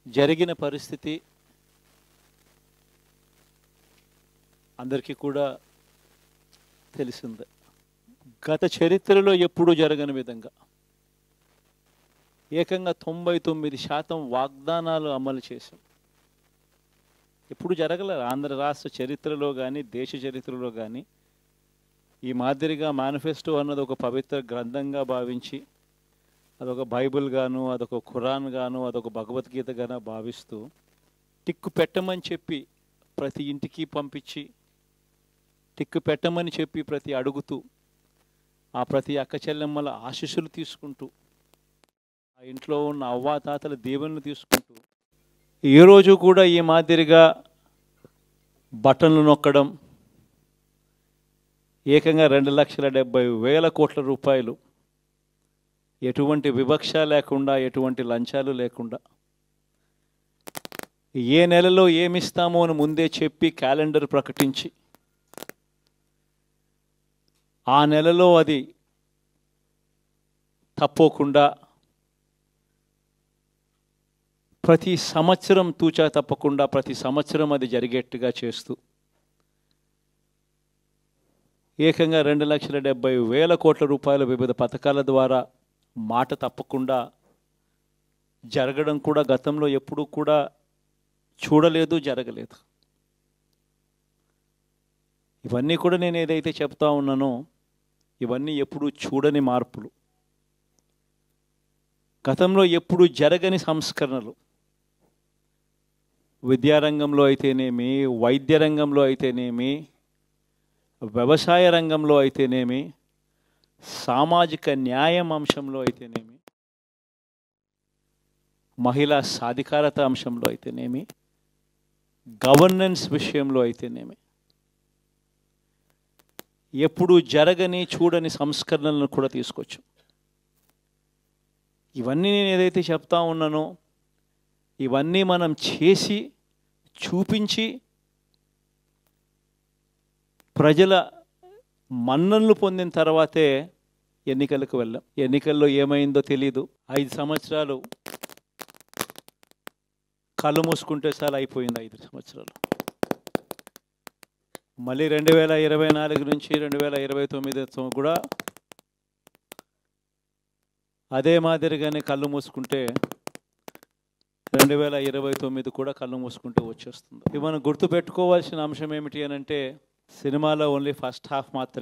జరిగిన పరిస్థితి అందరికీ కూడా తెలిసిందే. గత చరిత్రలో ఎప్పుడూ జరగని విధంగా ఏకంగా 99% వాగ్దానాలు అమలు చేశాం. ఎప్పుడు జరగలేదు ఆంధ్ర రాష్ట్ర చరిత్రలో కానీ దేశ చరిత్రలో కానీ ఈ మాదిరిగా మేనిఫెస్టో అన్నది ఒక పవిత్ర గ్రంథంగా భావించి అదొక బైబిల్ గాను, అదొక ఖురాన్ గాను, అదొక భగవద్గీత గాను భావిస్తూ టిక్కు పెట్టమని చెప్పి ప్రతి ఇంటికి పంపించి టిక్కు పెట్టమని చెప్పి ప్రతి అడుగుతూ ఆ ప్రతి అక్క చెల్లెమ్మల ఆశీస్సులు తీసుకుంటూ ఆ ఇంట్లో ఉన్న అవ్వాతాతల దీవెనలు తీసుకుంటూ ఈరోజు కూడా ఈ మాదిరిగా బటన్లు నొక్కడం ఏకంగా 2,70,000 కోట్ల రూపాయలు ఎటువంటి వివక్ష లేకుండా ఎటువంటి లంచాలు లేకుండా ఏ నెలలో ఏమిస్తామో అని ముందే చెప్పి క్యాలెండర్ ప్రకటించి ఆ నెలలో అది తప్పకుండా ప్రతి సంవత్సరం తూచా తప్పకుండా ప్రతి సంవత్సరం అది జరిగేట్టుగా చేస్తూ ఏకంగా 2,70,000 కోట్ల రూపాయల వివిధ పథకాల ద్వారా మాట తప్పకుండా జరగడం కూడా గతంలో ఎప్పుడూ కూడా చూడలేదు, జరగలేదు. ఇవన్నీ కూడా నేను ఏదైతే చెప్తా ఉన్నానో ఇవన్నీ ఎప్పుడూ చూడని మార్పులు, గతంలో ఎప్పుడు జరగని సంస్కరణలు. విద్యారంగంలో అయితేనేమి, వైద్య రంగంలో అయితేనేమి, వ్యవసాయ రంగంలో అయితేనేమి, సామాజిక న్యాయం అంశంలో అయితేనేమి, మహిళా సాధికారత అంశంలో అయితేనేమి, గవర్నెన్స్ విషయంలో అయితేనేమి ఎప్పుడు జరగని చూడని సంస్కరణలను కూడా తీసుకొచ్చాం. ఇవన్నీ నేను ఏదైతే చెప్తా ఉన్నానో ఇవన్నీ మనం చేసి చూపించి ప్రజల మన్ననలు పొందిన తర్వాతే ఎన్నికలకు వెళ్ళాం. ఎన్నికల్లో ఏమైందో తెలీదు. 5 సంవత్సరాలు కళ్ళు మూసుకుంటే చాలా అయిపోయింది. 5 సంవత్సరాలు మళ్ళీ 2024 నుంచి 2029 కూడా అదే మాదిరిగానే కళ్ళు మూసుకుంటే 2029 కూడా కళ్ళు మూసుకుంటూ వచ్చేస్తుంది. ఇవి మనం గుర్తుపెట్టుకోవాల్సిన అంశం ఏమిటి అని అంటే సినిమాలో ఓన్లీ ఫస్ట్ హాఫ్ మాత్రమే.